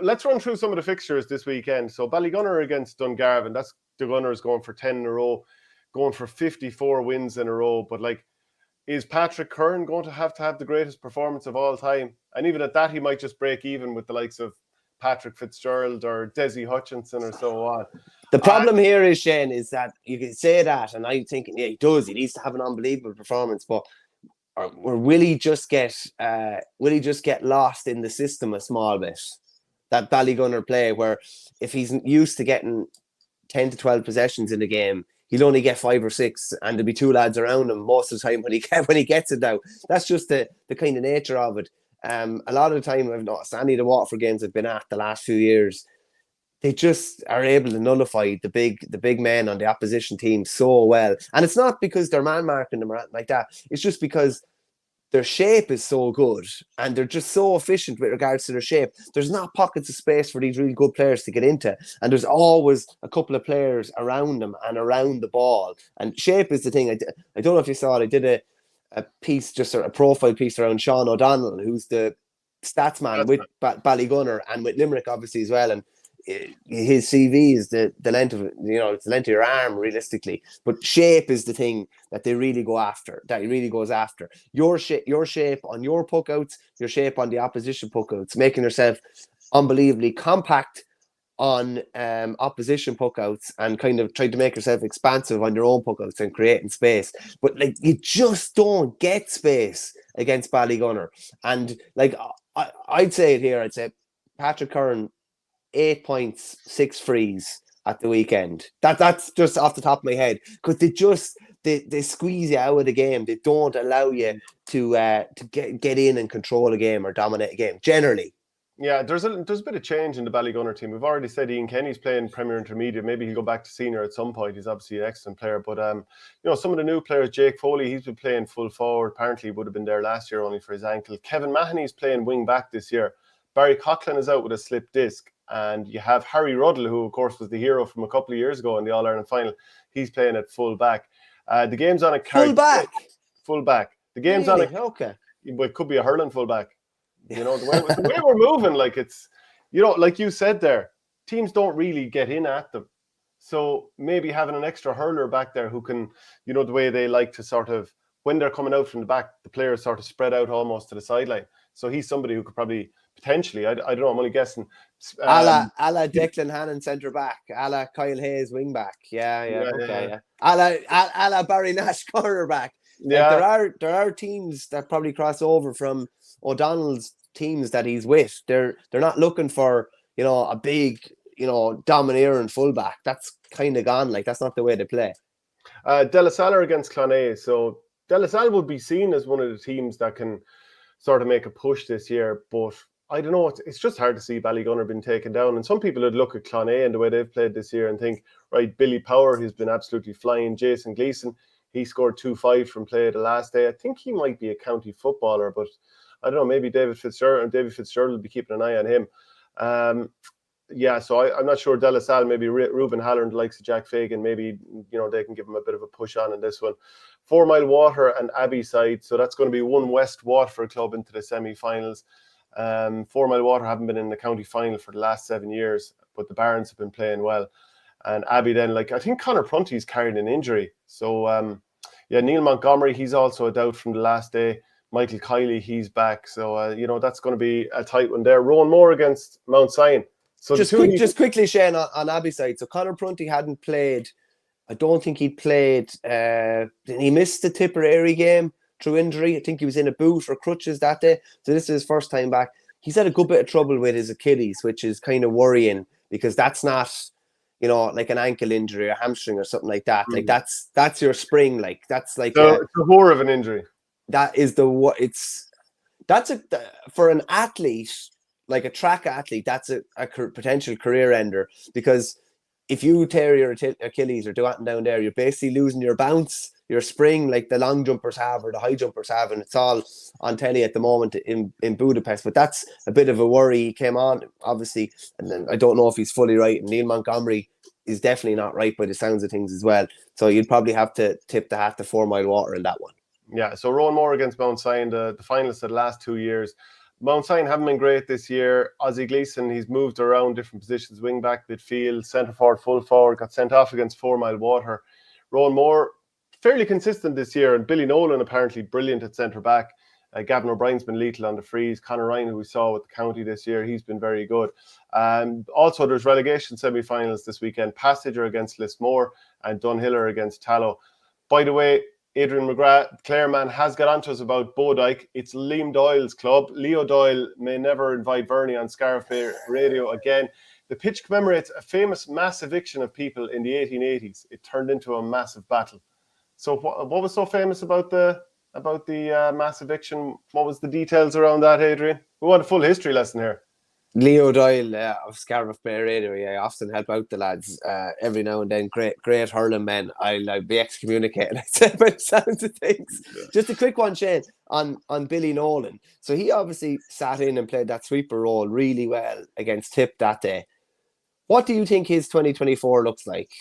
let's run through some of the fixtures this weekend. So Ballygunner against Dungarvan. That's the Gunners going for 10 in a row, going for 54 wins in a row. But like, is Patrick Curran going to have the greatest performance of all time? And even at that, he might just break even with the likes of Patrick Fitzgerald or Desi Hutchinson or so on. The problem here is, Shane, is that you can say that, and I'm thinking, yeah, he does. He needs to have an unbelievable performance, but will he just get lost in the system a small bit? That Ballygunner play, where if he's used to getting 10 to 12 possessions in a game, he'll only get 5 or 6, and there'll be 2 lads around him most of the time when he gets it now. That's just the kind of nature of it. A lot of the time, I've noticed any of the Waterford games I've been at the last few years, they just are able to nullify the big men on the opposition team so well. And it's not because they're man marking them or anything like that. It's just because their shape is so good and they're just so efficient with regards to their shape. There's not pockets of space for these really good players to get into. And there's always a couple of players around them and around the ball. And shape is the thing. I don't know if you saw it. I did a piece, just a profile piece around Sean O'Donnell, who's the stats man with Ballygunner and with Limerick, obviously, as well. And his CV is the length of, it's the length of your arm, realistically. But shape is the thing that they really go after, that he really goes after. Your shape on your puck outs, your shape on the opposition puck outs, making yourself unbelievably compact on opposition puck outs and kind of trying to make yourself expansive on your own puck outs and creating space. But like, you just don't get space against Ballygunner. And like, I'd say it here, I'd say Patrick Curran, 8 points, 6 frees at the weekend. That's just off the top of my head, because they squeeze you out of the game. They don't allow you to get in and control a game or dominate a game generally. Yeah, there's a bit of change in the Ballygunner team. We've already said Ian Kenny's playing Premier Intermediate. Maybe he'll go back to senior at some point. He's obviously an excellent player. But some of the new players, Jake Foley, he's been playing full forward. Apparently, he would have been there last year only for his ankle. Kevin Mahoney's playing wing back this year. Barry Coughlin is out with a slipped disc. And you have Harry Ruddle, who, of course, was the hero from a couple of years ago in the All-Ireland final. He's playing at full back. The game's on a... Full back. The game's on a... Okay. But it could be a hurling full back. The way we're moving, like, it's... like you said there, teams don't really get in at them. So maybe having an extra hurler back there who can, the way they like to sort of... When they're coming out from the back, the players sort of spread out almost to the sideline. So he's somebody who could probably... Potentially, I don't know, I'm only guessing. A la Declan Hannon centre back, a la Kyle Hayes wing back. Yeah. A la Barry Nash corner back. Yeah. Like, there are teams that probably cross over from O'Donnell's teams that he's with. They're not looking for, a big, domineering fullback. That's kind of gone. Like, that's not the way they play. De La Salle against Clonea. So De La Salle would be seen as one of the teams that can sort of make a push this year, but I don't know, it's just hard to see Ballygunner being taken down. And some people would look at Clonea and the way they've played this year and think, right, Billy Power, who's been absolutely flying, Jason Gleeson, he scored 2-5 from play the last day. I think he might be a county footballer, but I don't know, maybe David Fitzgerald will be keeping an eye on him. So I'm not sure. De La Salle, maybe Reuben Haller and the likes of Jack Fagan, maybe, they can give him a bit of a push on in this one. 4 Mile Water and Abbey side. So that's going to be one West Waterford club into the semi-finals. 4 Mile Water haven't been in the county final for the last 7 years, but the Barons have been playing well. And Abbey then, I think Conor Prunty's carrying an injury. So, Neil Montgomery, he's also a doubt from the last day. Michael Kiley, he's back. So, that's going to be a tight one there. Rowan Moore against Mount Sion. So just quickly, Shane, on Abbey side. So Conor Prunty hadn't played. I don't think he played. He missed the Tipperary game through injury. I think he was in a boot or crutches that day. So this is his first time back. He's had a good bit of trouble with his Achilles, which is kind of worrying, because that's not, like an ankle injury or hamstring or something like that. Like, that's your spring. Like, that's like it's a horror of an injury. That is for an athlete, like a track athlete, that's a potential career ender, because if you tear your Achilles or do anything down there, you're basically losing your bounce, your spring, like the long jumpers have or the high jumpers have, and it's all on telly at the moment in Budapest. But that's a bit of a worry. He came on, obviously, and then I don't know if he's fully right. And Neil Montgomery is definitely not right by the sounds of things as well. So you'd probably have to tip the hat to 4 Mile Water in that one. Yeah, so Rowan Moore against Mount Sion, the finalists of the last 2 years. Mount Sion haven't been great this year. Ozzie Gleeson, he's moved around different positions, wing back, midfield, centre forward, full forward, got sent off against 4 Mile Water. Rowan Moore, fairly consistent this year, and Billy Nolan apparently brilliant at centre back. Gavin O'Brien's been lethal on the frees. Conor Ryan, who we saw with the county this year, he's been very good. Also, there's relegation semi-finals this weekend. Passenger against Lismore and Dunhiller against Tallow. By the way, Adrian McGrath, Clare man, has got onto us about Bodyke. It's Liam Doyle's club. Leo Doyle may never invite Bernie on Scariff Bay Radio again. The pitch commemorates a famous mass eviction of people in the 1880s. It turned into a massive battle. So what was so famous about the mass eviction? What was the details around that, Adrian? We want a full history lesson here. Leo Doyle of Scariff Bay Radio. I often help out the lads every now and then. Great hurling men. I'll be excommunicated, I'd say, by the sounds of things. Yeah. Just a quick one, Shane, on Billy Nolan. So he obviously sat in and played that sweeper role really well against Tipp that day. What do you think his 2024 looks like?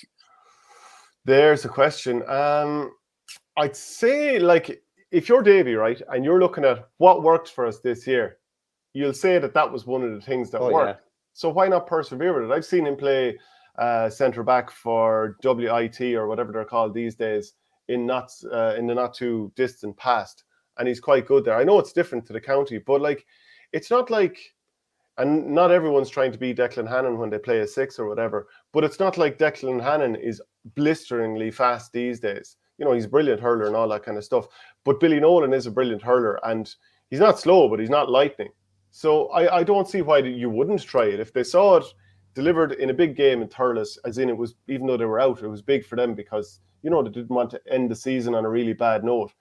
There's a question. I'd say, like, if you're Davy, right, and you're looking at what worked for us this year, you'll say that was one of the things that worked. Yeah. So why not persevere with it? I've seen him play centre back for WIT or whatever they're called these days in the not too distant past, and he's quite good there. I know it's different to the county, but like, it's not like, and not everyone's trying to be Declan Hannon when they play a 6 or whatever, but it's not like Declan Hannon is blisteringly fast these days. You know, he's a brilliant hurler and all that kind of stuff. But Billy Nolan is a brilliant hurler, and he's not slow, but he's not lightning. So I don't see why you wouldn't try it. If they saw it delivered in a big game in Thurles, as in it was, even though they were out, it was big for them because, you know, they didn't want to end the season on a really bad note.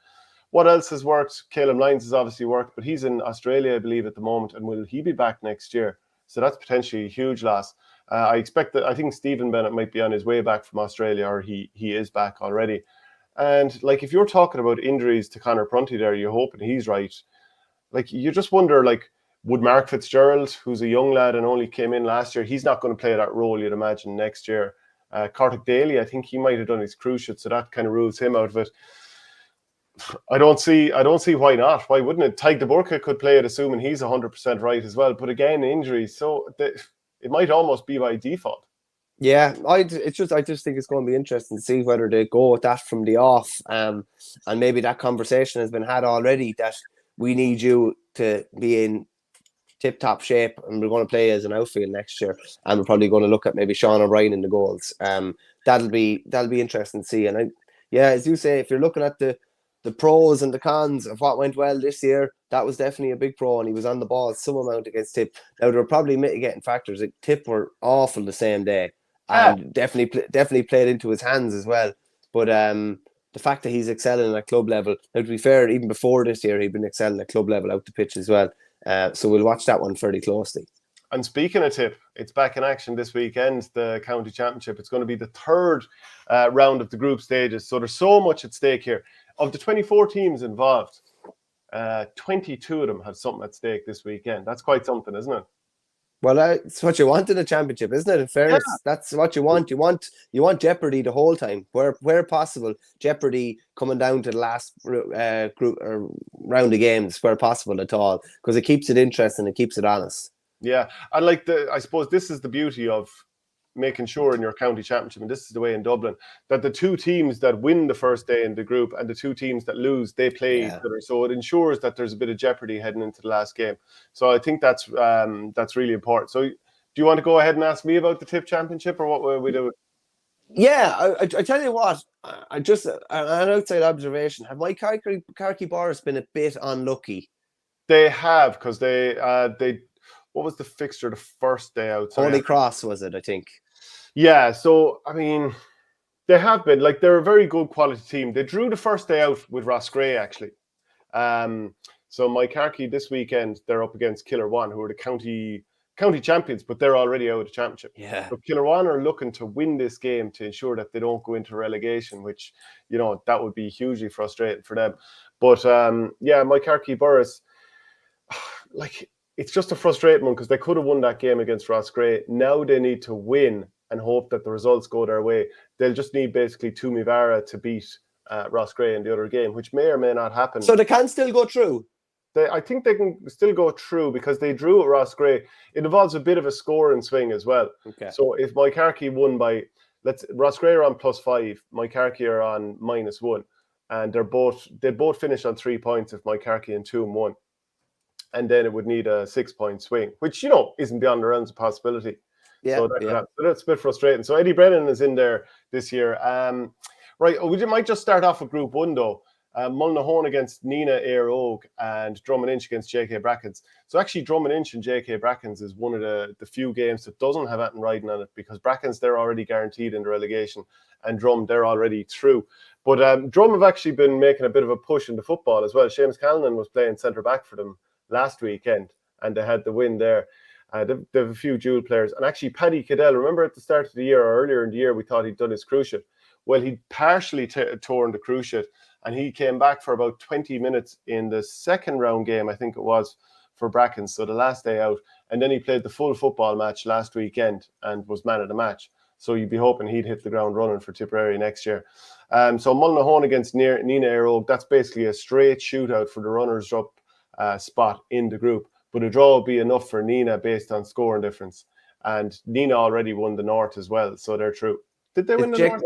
What else has worked? Caleb Lyons has obviously worked, but he's in Australia, I believe, at the moment, and will he be back next year? So that's potentially a huge loss. I think Stephen Bennett might be on his way back from Australia, or he is back already. And like, if you're talking about injuries to Conor Prunty there, you're hoping he's right. Like, you just wonder, like, would Mark Fitzgerald, who's a young lad and only came in last year, he's not going to play that role, you'd imagine, next year. Kartik Daly, I think he might have done his cruciate, so that kind of rules him out of it. I don't see why not. Why wouldn't it? Tyke de Burka could play it, assuming he's 100% right as well. But again, injuries, so it might almost be by default. Yeah, I just think it's going to be interesting to see whether they go with that from the off, and maybe that conversation has been had already that we need you to be in tip-top shape, and we're going to play as an outfield next year, and we're probably going to look at maybe Sean O'Brien in the goals. That'll be interesting to see. And as you say, if you're looking at the pros and the cons of what went well this year, that was definitely a big pro, and he was on the ball some amount against Tipp. Now, there were probably mitigating factors. Like, Tipp were awful the same day, and definitely played into his hands as well. But the fact that he's excelling at club level, now to be fair, even before this year, he'd been excelling at club level out the pitch as well. So we'll watch that one fairly closely. And speaking of Tipp, it's back in action this weekend, the county championship. It's going to be the third round of the group stages. So there's so much at stake here. Of the 24 teams involved, 22 of them have something at stake this weekend. That's quite something, isn't it? Well, it's what you want in a championship, isn't it? In fairness, That's what you want. You want jeopardy the whole time, where possible. Jeopardy coming down to the last group or round of games, where possible at all, because it keeps it interesting, it keeps it honest. Yeah, and I suppose this is the beauty of making sure in your county championship, and this is the way in Dublin, that the two teams that win the first day in the group and the two teams that lose, they play each other. So it ensures that there's a bit of jeopardy heading into the last game. So I think that's really important. So do you want to go ahead and ask me about the Tipp Championship, or what will we do? Yeah, I tell you what, I just an outside observation. Have my Carkey Boris been a bit unlucky? They have, because they what was the fixture the first day out? Holy Cross, was it, I think? Yeah, so, I mean, they have been. Like, they're a very good quality team. They drew the first day out with Roscrea, actually. So my Carkey this weekend, they're up against Killer One, who are the county champions, but they're already out of the championship. Yeah. So Killer One are looking to win this game to ensure that they don't go into relegation, which, you know, that would be hugely frustrating for them. But, my Carkey Burris, like, it's just a frustrating one because they could have won that game against Roscrea. Now they need to win and hope that the results go their way. They'll just need basically Tumivara to beat Roscrea in the other game, which may or may not happen. So they can still go through? I think they can still go through because they drew at Roscrea. It involves a bit of a scoring swing as well. Okay. So if Moycarkey won by, Roscrea are on +5, Moycarkey are on -1, and they both finish on 3 points if Moycarkey and Toom won. And then it would need a 6-point swing, which, isn't beyond the realms of possibility. Yeah, So that's a bit frustrating. So Eddie Brennan is in there this year. Right, we might just start off with Group 1, though. Mullinahone against Nina Ayr Oak and Drummond Inch against JK Brackens. So actually Drummond Inch and JK Brackens is one of the few games that doesn't have anything riding on it, because Brackens, they're already guaranteed in the relegation, and Drum, they're already through. But Drum have actually been making a bit of a push into football as well. Seamus Callanan was playing centre-back for them last weekend, and they had the win there. They have a few dual players. And actually Paddy Cadell, remember at the start of the year or earlier in the year, we thought he'd done his cruciate. Well, he partially torn the cruciate, and he came back for about 20 minutes in the second round game, I think it was, for Brackens, so the last day out. And then he played the full football match last weekend and was man of the match. So you'd be hoping he'd hit the ground running for Tipperary next year. So Mullinahone against Nina Ayr Oak, that's basically a straight shootout for the runners-up spot in the group. But a draw will be enough for Nina based on scoring difference. And Nina already won the North as well, so they're through. Did they win the North?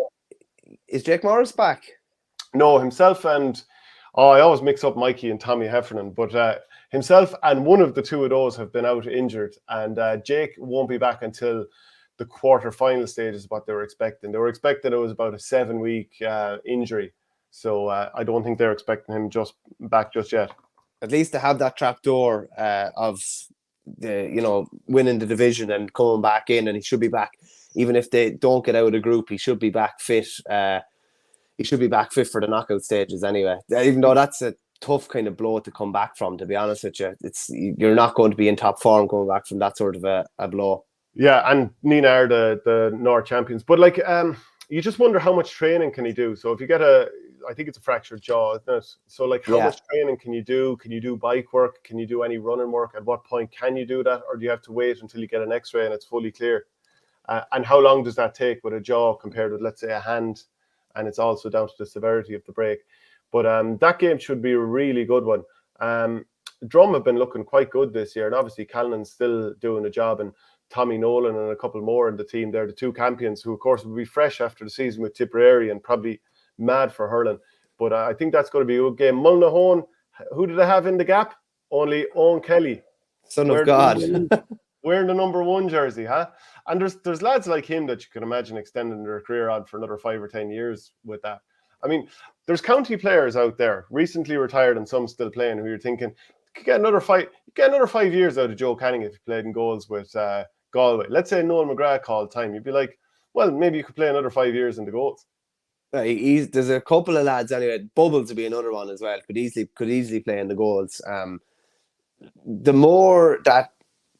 Is Jake Morris back? No, himself and... I always mix up Mikey and Tommy Heffernan, but himself and one of the two of those have been out injured. And Jake won't be back until the quarter-final stage is what they were expecting. They were expecting it was about a 7-week injury. So I don't think they're expecting him back just yet. At least to have that trapdoor of winning the division and coming back in, and he should be back. Even if they don't get out of the group, he should be back fit. He should be back fit for the knockout stages anyway. Even though that's a tough kind of blow to come back from, to be honest with you. You're not going to be in top form coming back from that sort of a blow. Yeah, and Nina are the North champions. But you just wonder how much training can he do. So if you get I think it's a fractured jaw, isn't it? So how much training can you do? Can you do bike work? Can you do any running work? At what point can you do that? Or do you have to wait until you get an x-ray and it's fully clear? And how long does that take with a jaw compared with, let's say, a hand? And it's also down to the severity of the break. But that game should be a really good one. Drum have been looking quite good this year. And obviously, Callanan's still doing a job. And Tommy Nolan and a couple more in the team. They're the two champions who, of course, will be fresh after the season with Tipperary and probably mad for hurling. But I think that's going to be a good game. Mullinahone, who do they have in the gap? Only Owen Kelly. Son of God. Wearing the number 1 jersey, huh? And there's lads like him that you can imagine extending their career on for another 5 or 10 years with that. I mean, there's county players out there, recently retired and some still playing, who you're thinking, you could get another 5 years out of Joe Canning if he played in goals with Galway. Let's say Noel McGrath called time. You'd be like, well, maybe you could play another 5 years in the goals. There's a couple of lads anyway. Bubbles would be another one as well. Could easily play in the goals. The more that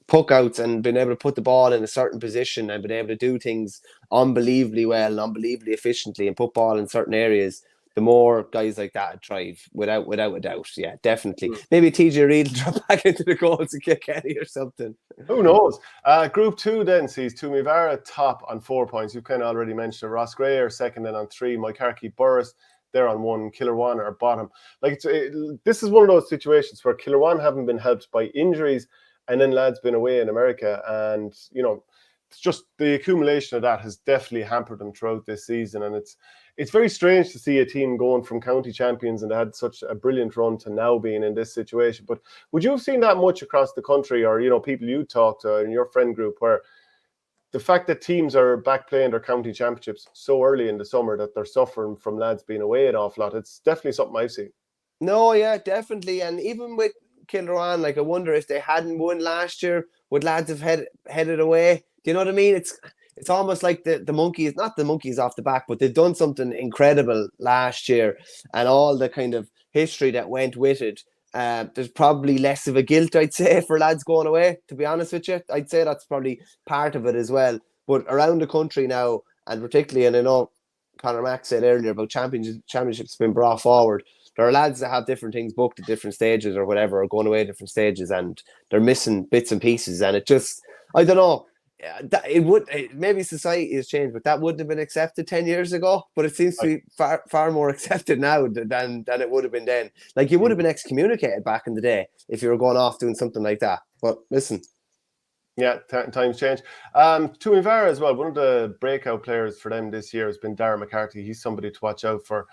puck outs and being able to put the ball in a certain position and being able to do things unbelievably well and unbelievably efficiently and put ball in certain areas, the more guys like that thrive, without a doubt. Yeah, definitely. Maybe TJ Reid will drop back into the goals and kick Kenny or something. Who knows? Group 2 then sees Tumivara top on 4 points. You've kind of already mentioned Roscrea are second and on 3. Moycarkey Burris, they're on 1. Killerwan are bottom. This is one of those situations where Killerwan haven't been helped by injuries, and then lads been away in America, and it's just the accumulation of that has definitely hampered them throughout this season. And it's very strange to see a team going from county champions and they had such a brilliant run to now being in this situation. But would you have seen that much across the country, or people you talk to in your friend group, where the fact that teams are back playing their county championships so early in the summer that they're suffering from lads being away an awful lot? It's definitely something I've seen. No, yeah, definitely. And even with Kilruan, I wonder if they hadn't won last year, would lads have headed away? Do you know what I mean? It's almost like the monkeys, not the monkeys off the back, but they've done something incredible last year, and all the kind of history that went with it. There's probably less of a guilt, I'd say, for lads going away, to be honest with you. I'd say that's probably part of it as well. But around the country now, and particularly, and I know Conor Mack said earlier about championships been brought forward, there are lads that have different things booked at different stages or whatever, or going away at different stages, and they're missing bits and pieces. And it just, I don't know, maybe society has changed, but that wouldn't have been accepted 10 years ago. But it seems to be far more accepted now than it would have been then. Like, you would have been excommunicated back in the day if you were going off doing something like that. But listen. Yeah, times change. To Ivara as well, one of the breakout players for them this year has been Darren McCarthy. He's somebody to watch out for.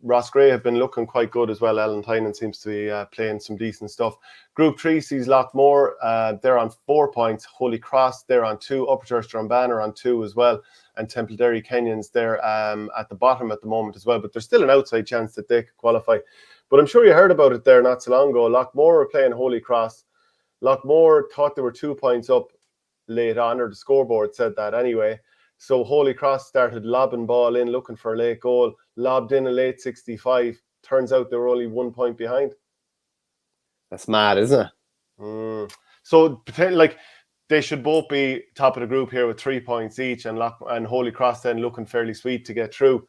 Ross Gray have been looking quite good as well. Alan Tynan seems to be playing some decent stuff. Group 3 sees Lockmore. They're on 4 points. Holy Cross, they're on 2. Upper Church Drumbanner on 2 as well. And Templederry Kenyans, they're at the bottom at the moment as well. But there's still an outside chance that they could qualify. But I'm sure you heard about it there not so long ago. Lockmore were playing Holy Cross. Lockmore thought they were 2 points up late on, or the scoreboard said that anyway. So Holy Cross started lobbing ball in, looking for a late goal, lobbed in a late 65. Turns out they were only 1 point behind. That's mad, isn't it? So like they should both be top of the group here with 3 points each, and Holy Cross then looking fairly sweet to get through.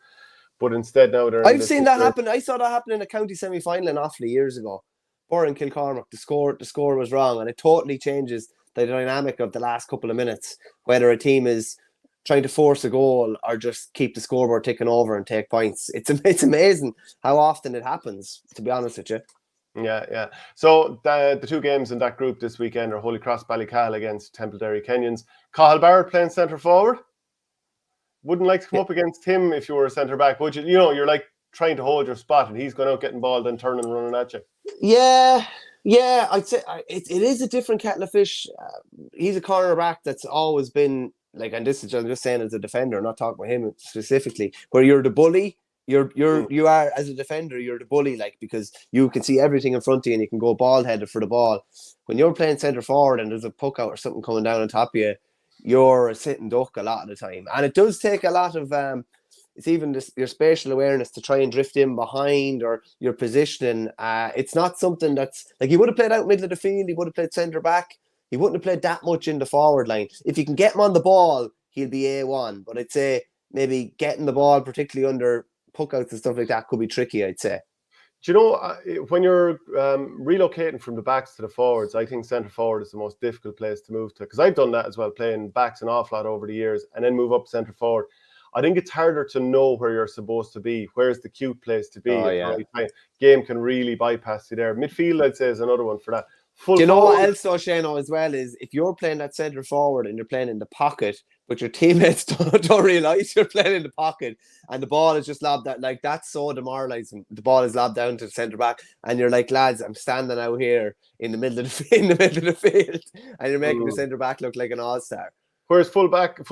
But instead now they're. I've seen that happen. I saw that happen in a county semi-final in Offaly years ago. Or in Kilcormac, the score was wrong, and it totally changes the dynamic of the last couple of minutes, whether a team is trying to force a goal or just keep the scoreboard ticking over and take points. It's amazing how often it happens, to be honest with you. Yeah. So the 2 games in that group this weekend are Holy Cross Ballycal against Templederry Kenyans. Cathal Barrett playing centre forward. Wouldn't like to come up against him if you were a centre back, would you? You know, you're like trying to hold your spot, and he's going out getting ball, then turning and running at you. Yeah, I'd say it is a different kettle of fish. He's a cornerback that's always been like, and this is I'm just saying as a defender, not talking about him specifically, where you're the bully. You are as a defender, you're the bully, like, because you can see everything in front of you and you can go ball headed for the ball. When you're playing centre forward and there's a puck out or something coming down on top of you, you're a sitting duck a lot of the time, and it does take a lot of it's even your spatial awareness to try and drift in behind, or your positioning. It's not something that's like, he would have played out middle of the field, he would have played centre back, he wouldn't have played that much in the forward line. If you can get him on the ball, he'll be A1. But I'd say maybe getting the ball, particularly under puckouts and stuff like that, could be tricky, I'd say. Do you know, when you're relocating from the backs to the forwards, I think centre forward is the most difficult place to move to, because I've done that as well, playing backs an awful lot over the years, and then move up centre forward. I think it's harder to know where you're supposed to be. Where's the cute place to be? Game can really bypass you there. Midfield, I'd say, is another one for that. Do you know what else, though, Shano, as well, is if you're playing that centre forward and you're playing in the pocket, but your teammates don't realise you're playing in the pocket, and the ball is just lobbed out, like, that's so demoralising. The ball is lobbed down to the centre back, and you're like, lads, I'm standing out here in the middle of the field, and you're making the centre back look like an all-star. Whereas full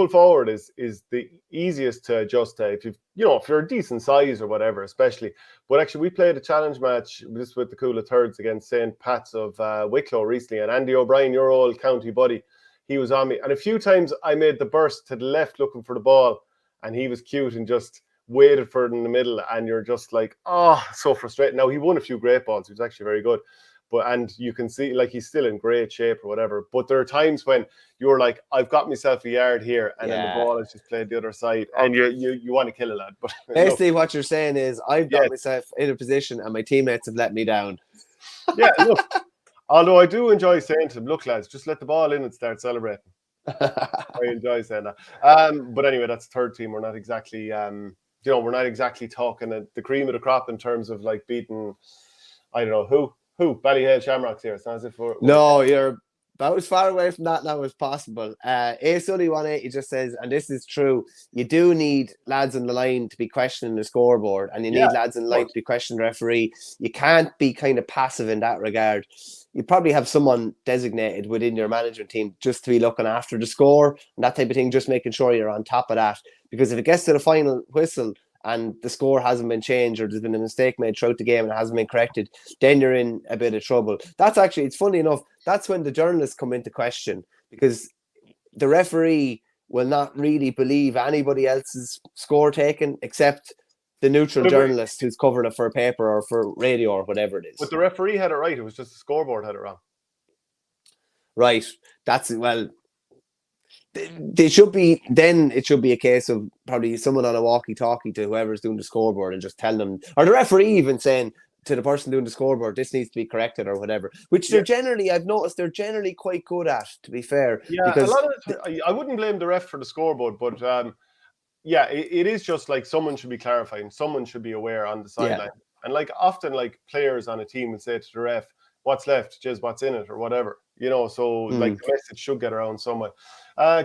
forward is the easiest to adjust to if you're a decent size or whatever, especially. But actually, we played a challenge match this with the Coola Thirds against St. Pat's of Wicklow recently, and Andy O'Brien, your old county buddy, he was on me. And a few times I made the burst to the left looking for the ball, and he was cute and just waited for it in the middle, and you're just like, oh, so frustrating. Now, he won a few great balls. He was actually very good. And you can see, like, he's still in great shape or whatever. But there are times when you're like, I've got myself a yard here, and then the ball is just played the other side, and you want to kill a lad. But basically, what you're saying is, I've got myself in a position, and my teammates have let me down. Yeah, look. Although I do enjoy saying to them, look, lads, just let the ball in and start celebrating. I enjoy saying that. But anyway, that's third team. We're not exactly, we're not exactly talking the cream of the crop in terms of like beating, I don't know who. Ballyhale Shamrocks here. It's not as if No, you're about as far away from that now as possible. A Sully180 just says, and this is true, you do need lads on the line to be questioning the scoreboard, and you need lads in the line to be questioning the referee. You can't be kind of passive in that regard. You probably have someone designated within your management team just to be looking after the score and that type of thing, just making sure you're on top of that. Because if it gets to the final whistle and the score hasn't been changed, or there's been a mistake made throughout the game and it hasn't been corrected, then you're in a bit of trouble. That's actually, it's funny enough, that's when the journalists come into question, because the referee will not really believe anybody else's score taken except the neutral journalist who's covering it for a paper or for radio or whatever it is. But the referee had it right. It was just the scoreboard had it wrong. Right. That's, well, it should be a case of probably someone on a walkie-talkie to whoever's doing the scoreboard and just telling them, or the referee even saying, to the person doing the scoreboard, this needs to be corrected or whatever, which they're generally, I've noticed they're generally quite good at, to be fair. Yeah, because a lot of I wouldn't blame the ref for the scoreboard, but yeah, it is just like someone should be clarifying, someone should be aware on the sideline. And like often like players on a team will say to the ref, what's left, just what's in it or whatever, so like the message should get around somewhere.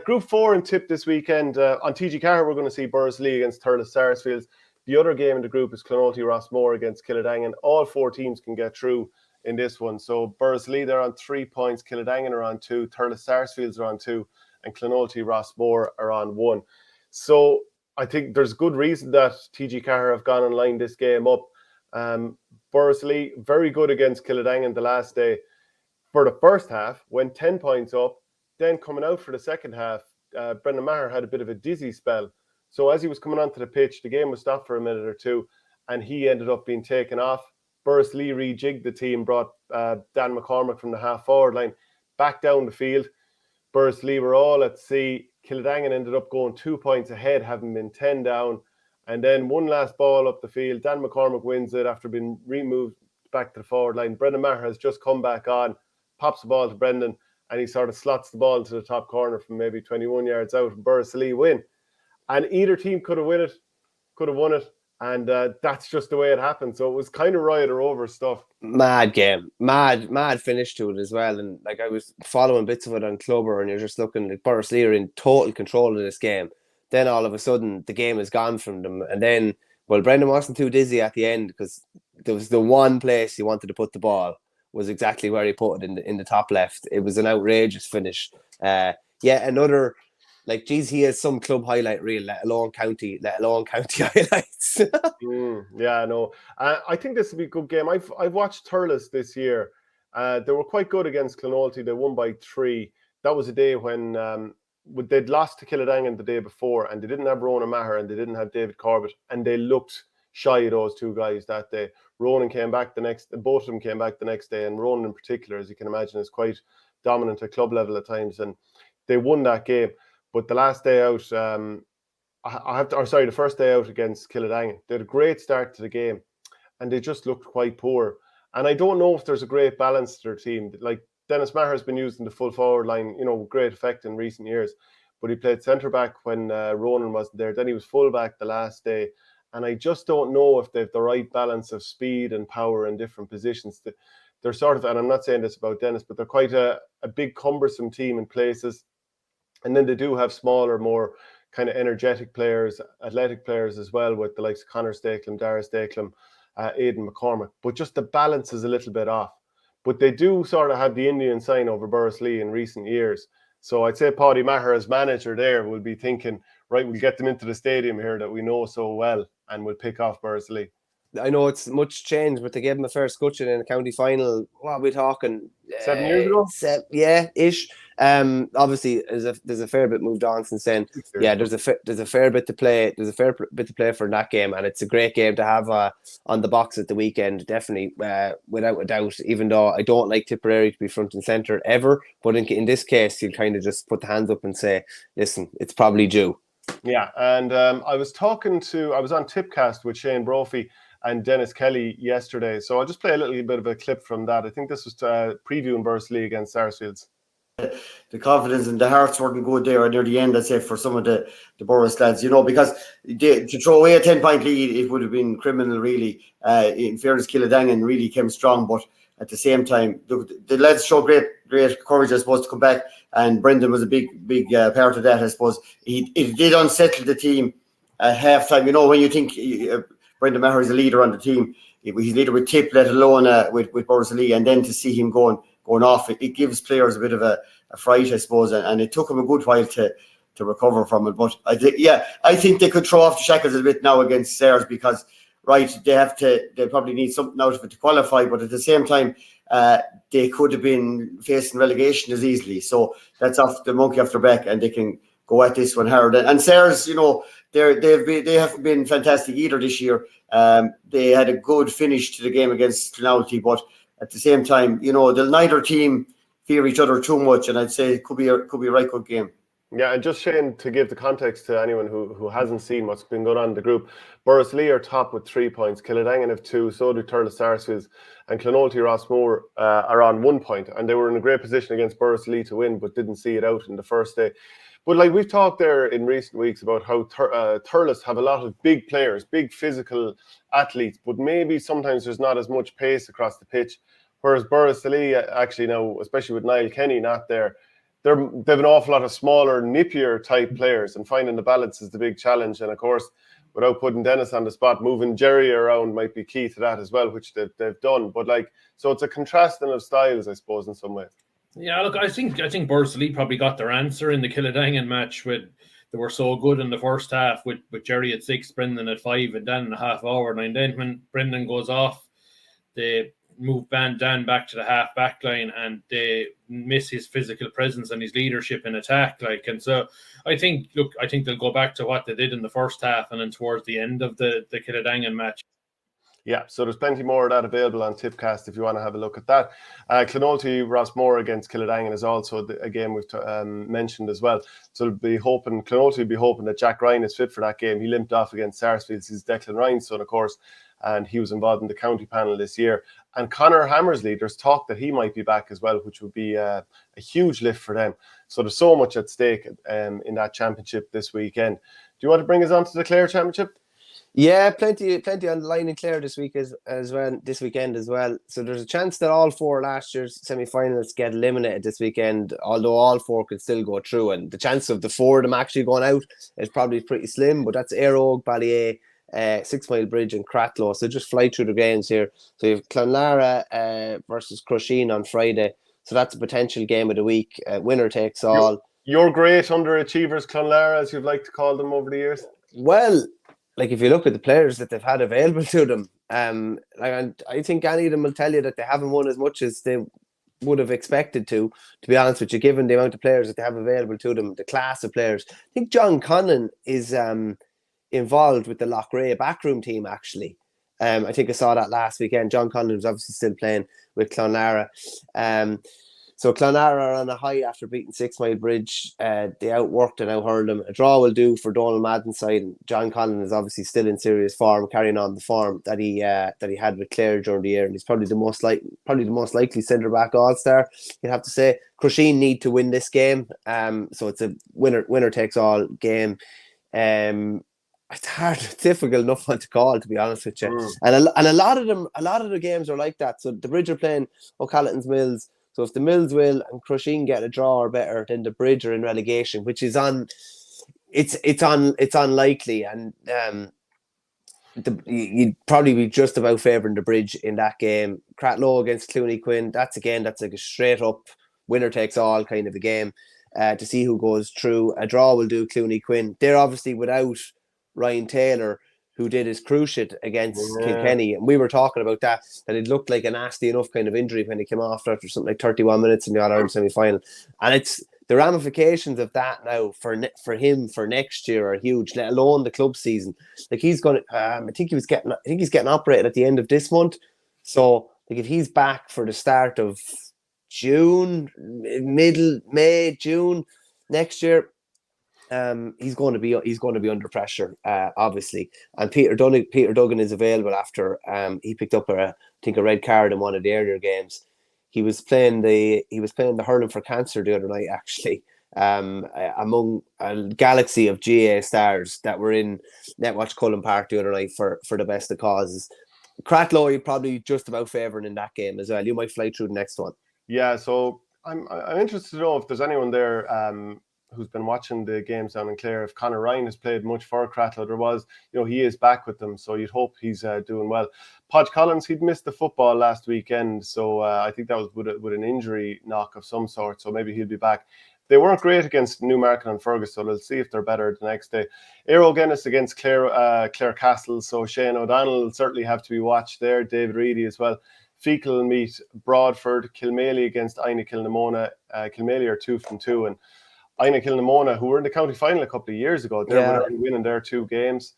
Group 4 in Tipp this weekend. On TG Carr, we're going to see Bursley against Thurles Sarsfields. The other game in the group is Clonalty Rossmore against Killadangan. All 4 teams can get through in this one. So Bursley, they're on 3 points, Killadangan are on 2, Thurles Sarsfields are on 2, and Clonalty Rossmore are on 1. So I think there's good reason that TG Carr have gone and lined this game up. Bursley, very good against Killadangan the last day. For the first half, went 10 points up. Then coming out for the second half, Brendan Maher had a bit of a dizzy spell. So as he was coming onto the pitch, the game was stopped for a minute or two, and he ended up being taken off. Bursley rejigged the team, brought Dan McCormick from the half-forward line back down the field. Bursley were all at sea. Killadangan ended up going 2 points ahead, having been 10 down. And then one last ball up the field. Dan McCormick wins it after being removed back to the forward line. Brendan Maher has just come back on, pops the ball to Brendan, and he sort of slots the ball into the top corner from maybe 21 yards out, and Bursley win. And either team could have won it, and that's just the way it happened. So it was kind of Riot or over stuff. Mad game, mad finish to it as well. And like I was following bits of it on Clubber, and you're just looking like Bursley are in total control of this game. Then all of a sudden the game is gone from them, and then Brendan wasn't too dizzy at the end because there was the one place he wanted to put the ball was exactly where he put it in the top left. It was an outrageous finish. Another. Like, geez, he has some club highlight reel, let alone county highlights. Yeah, no. I think this will be a good game. I've watched Thurles this year. They were quite good against Clonalty. They won by 3. That was a day when they'd lost to Killadangan the day before, and they didn't have Ronan Maher and they didn't have David Corbett, and they looked shy of those 2 guys that day. Ronan came back both of them came back the next day, and Ronan in particular, as you can imagine, is quite dominant at club level at times, and they won that game. But the last day out, the first day out against Killadangan, they had a great start to the game, and they just looked quite poor. And I don't know if there's a great balance to their team. Like Dennis Maher has been used in the full forward line, with great effect in recent years, but he played centre back when Ronan wasn't there. Then he was full back the last day, and I just don't know if they've the right balance of speed and power in different positions. They're sort of, and I'm not saying this about Dennis, but they're quite a big cumbersome team in places. And then they do have smaller, more kind of energetic players, athletic players as well, with the likes of Conor Stakelum, Dara Stakelum, Aidan McCormick. But just the balance is a little bit off. But they do sort of have the Indian sign over Bursley in recent years. So I'd say Paddy Maher as manager there will be thinking, right, we'll get them into the stadium here that we know so well, and we'll pick off Bursley. I know it's much changed, but they gave him a fair scutcheon in the county final. What are we talking? 7 years ago? Ish. Obviously, there's a fair bit moved on since then. Yeah, there's a fair bit to play. There's a fair bit to play for that game, and it's a great game to have on the box at the weekend. Definitely, without a doubt. Even though I don't like Tipperary to be front and centre ever, but in this case, you'll kind of just put the hands up and say, "Listen, it's probably due." Yeah, and I was on Tipcast with Shane Brophy and Dennis Kelly yesterday. So I'll just play a little bit of a clip from that. I think this was previewing Bursley against Sarsfields. The confidence and the hearts weren't good there near the end, I'd say, for some of the Boris lads, because to throw away a 10-point lead, it would have been criminal, really. In fairness, Killadangan really came strong, but at the same time, the lads showed great courage, I suppose, to come back, and Brendan was a big part of that, I suppose. It did unsettle the team at half-time. When you think Brendan Maher is a leader on the team, he's leader with Tipp, let alone with Boris Lee, and then to see him going off, it gives players a bit of a fright, I suppose, and it took him a good while to recover from it. But I think they could throw off the shackles a bit now against Sars, because they probably need something out of it to qualify, but at the same time, they could have been facing relegation as easily. So that's off the monkey off their back, and they can go at this one hard. And Sars, they haven't been fantastic either this year. They had a good finish to the game against Clonalty, but at the same time, they'll neither team fear each other too much, and I'd say it could be a right good game. Yeah, and just Shane, to give the context to anyone who hasn't seen what's been going on in the group, Borrisley are top with 3 points, Kildangan have 2, so do Turles Sarsfields, and Clonoulty Rossmore are on 1 point, and they were in a great position against Borrisley to win, but didn't see it out in the first day. But like we've talked there in recent weeks about how Turles have a lot of big players, big physical athletes, but maybe sometimes there's not as much pace across the pitch, whereas Borrisley actually now, especially with Niall Kenny not there, they've an awful lot of smaller, nippier type players, and finding the balance is the big challenge. And of course, without putting Dennis on the spot, moving Jerry around might be key to that as well, which they've done. But so it's a contrasting of styles, I suppose, in some ways. Yeah, look, I think Borrisley probably got their answer in the Kildangan match. They were so good in the first half with Jerry at 6, Brendan at 5, and Dan in a half hour. And then when Brendan goes off, they move Dan back to the half back line, and they miss his physical presence and his leadership in attack. And so I think they'll go back to what they did in the first half and then towards the end of the Kildangan match. Yeah, so there's plenty more of that available on Tipcast if you want to have a look at that. Clonoulty Rossmore against Kildangan is also a game we've mentioned as well. So Clonoulty will be hoping that Jack Ryan is fit for that game. He limped off against Sarsfields. He's Declan Ryan's son, of course, and he was involved in the county panel this year. And Conor Hammersley, there's talk that he might be back as well, which would be a huge lift for them. So there's so much at stake in that championship this weekend. Do you want to bring us on to the Clare Championship? Yeah, plenty on the line in Clare this week as well, this weekend as well. So there's a chance that all 4 last year's semi-finalists get eliminated this weekend, although all 4 could still go through. And the chance of the 4 of them actually going out is probably pretty slim, but that's Airog, Ballyea, 6 Mile Bridge and Cratloe. So just fly through the games here. So you have Clonlara versus Crusheen on Friday. So that's a potential game of the week. Winner takes all. Your great underachievers, Clonlara, as you've liked to call them over the years. Well, like if you look at the players that they've had available to them, I think any of them will tell you that they haven't won as much as they would have expected to be honest with you, given the amount of players that they have available to them, the class of players. I think John Connon is involved with the Loughrea backroom team, actually. I think I saw that last weekend. John Connon was obviously still playing with Clonlara. So Clonlara are on a high after beating 6 Mile Bridge. They outworked and outhurled them. A draw will do for Donald Madden's side. And John Connon is obviously still in serious form, carrying on the form that he had with Clare during the year. And he's probably the most likely centre back all-star, you'd have to say. Crusheen need to win this game. So it's a winner takes all game. It's hard, difficult enough one to call, to be honest with you. And a lot of the games are like that. So the Bridge are playing O'Callaghan's Mills. So if the Mills will and Crusheen get a draw or better, then the Bridge are in relegation, which is it's unlikely. And you'd probably be just about favouring the Bridge in that game. Cratloe against Clooney Quinn. That's like a straight up winner takes all kind of a game to see who goes through. A draw will do Clooney Quinn. They're obviously without Ryan Taylor, who did his cruciate against Kilkenny. And we were talking about that it looked like a nasty enough kind of injury when he came off after something like 31 minutes in the All-Ireland semi-final. And it's the ramifications of that now for him for next year are huge, let alone the club season. Like he's going to, I think he's getting operated at the end of this month. So like if he's back for the start of June, middle May, June next year, he's going to be under pressure, obviously. And Peter Duggan is available after he picked up a red card in one of the earlier games. He was playing the Hurling for Cancer the other night, actually, among a galaxy of GA stars that were in Netwatch Cullen Park the other night for the best of causes. Cratloe, you're probably just about favouring in that game as well. You might fly through the next one. Yeah, so I'm interested to know if there's anyone there who's been watching the games down in Clare, if Conor Ryan has played much for Cratloe. There was, he is back with them, so you'd hope he's doing well. Podge Collins, he'd missed the football last weekend, so I think that was with an injury knock of some sort, so maybe he'll be back. They weren't great against Newmarket and Fergus, so let's see if they're better the next day. Aero Guinness against Clare Castle, so Shane O'Donnell will certainly have to be watched there. David Reedy as well. Fecal meet Broadford, Kilmaley against Ina Kilnamona. Kilmaley are 2-2, and Ina Kilnamona, who were in the county final a couple of years ago, they're winning their 2 games.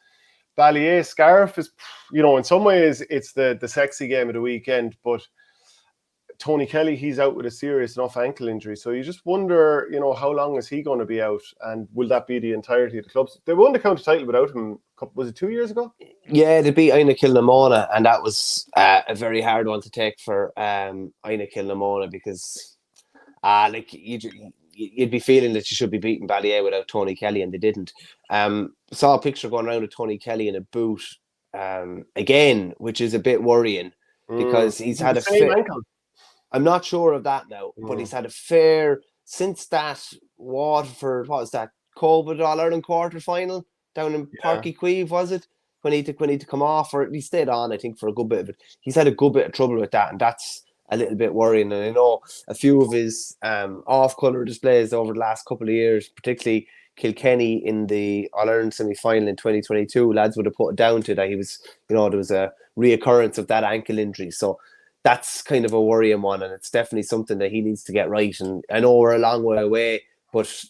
Ballyea Scarf is, in some ways, it's the sexy game of the weekend, but Tony Kelly, he's out with a serious enough ankle injury. So you just wonder, how long is he going to be out? And will that be the entirety of the clubs? They won the county title without him, was it 2 years ago? Yeah, they beat Aina Kilnamona, and that was a very hard one to take for Aina Kilnamona because you'd be feeling that you should be beating Ballyea without Tony Kelly, and they didn't. Saw a picture going around of Tony Kelly in a boot again, which is a bit worrying because he's had a same ankle. I'm not sure of that now, but he's had a fair since that Waterford. What was that? COVID All-Ireland quarter final down in Páirc Uí Chaoimh, was it? When he had to come off, or he stayed on, I think, for a good bit of it. He's had a good bit of trouble with that, and that's a little bit worrying. And I know a few of his off-colour displays over the last couple of years, particularly Kilkenny in the All-Ireland semi-final in 2022, lads would have put it down to that he was, there was a reoccurrence of that ankle injury. So that's kind of a worrying one, and it's definitely something that he needs to get right. And I know we're a long way away, but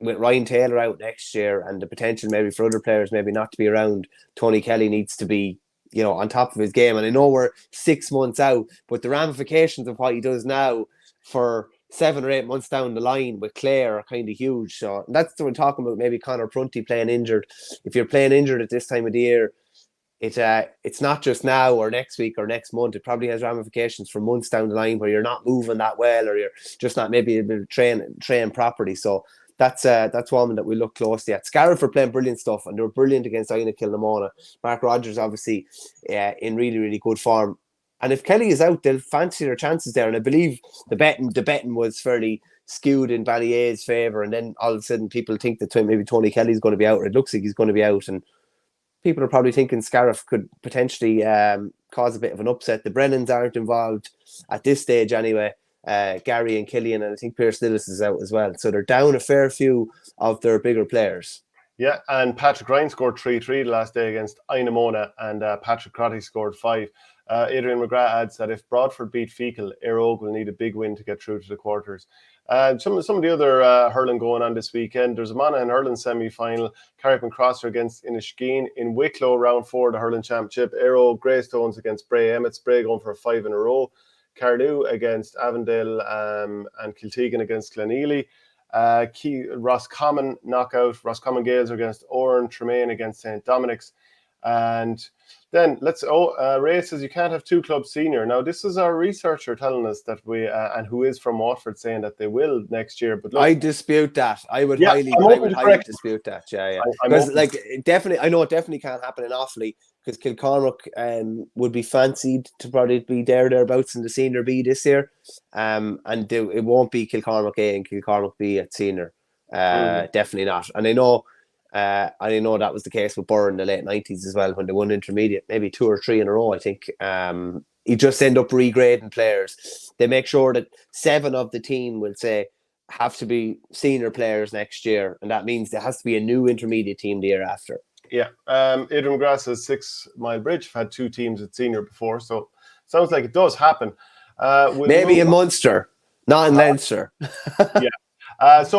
with Ryan Taylor out next year and the potential maybe for other players maybe not to be around, Tony Kelly needs to be, on top of his game. And I know we're 6 months out, but the ramifications of what he does now for 7 or 8 months down the line with Clare are kind of huge. So that's what we're talking about, maybe Conor Prunty playing injured. If you're playing injured at this time of the year, it's not just now or next week or next month. It probably has ramifications for months down the line where you're not moving that well, or you're just not maybe able to train properly. So that's one that we look closely at. Scariff are playing brilliant stuff, and they were brilliant against Aina Kilnamona. Mark Rogers obviously in really, really good form. And if Kelly is out, they'll fancy their chances there. And I believe the betting was fairly skewed in Ballyea's favour. And then all of a sudden people think that maybe Tony Kelly's going to be out, or it looks like he's going to be out. And people are probably thinking Scariff could potentially cause a bit of an upset. The Brennans aren't involved at this stage anyway. Gary and Killian, and I think Pierce Lillis is out as well. So they're down a fair few of their bigger players. Yeah, and Patrick Ryan scored 3-3 the last day against Inamona, and Patrick Crotty scored 5. Adrian McGrath adds that if Broadford beat Fecal, Éire Óg will need a big win to get through to the quarters. Some of the other hurling going on this weekend. There's a Monaghan hurling semi-final. Carrick Crosser against Inishkeen. In Wicklow, round 4 of the hurling championship. Éire Óg Greystones against Bray Emmett. Bray going for 5 in a row. Cardew against Avondale and Kiltegan against Glenealy. Roscommon knockout. Roscommon Gaels against Oran. Tremaine against St. Dominic's. And then Ray says you can't have 2 clubs senior. Now, this is our researcher telling us that and who is from Waterford, saying that they will next year. But look, I dispute that. I would highly dispute that. Yeah. Because definitely, I know it definitely can't happen in Offaly, because Kilcormac would be fancied to probably be thereabouts in the senior B this year. And it won't be Kilcormac A and Kilcormac B at senior. Definitely not. And I know that was the case with Burr in the late 90s as well, when they won intermediate, maybe 2 or 3 in a row, I think. You just end up regrading players. They make sure that 7 of the team will say have to be senior players next year, and that means there has to be a new intermediate team the year after. Yeah. Adrian McGrath says 6 Mile Bridge have had 2 teams at senior before, so sounds like it does happen. Maybe in Munster, not in Leinster. Yeah. So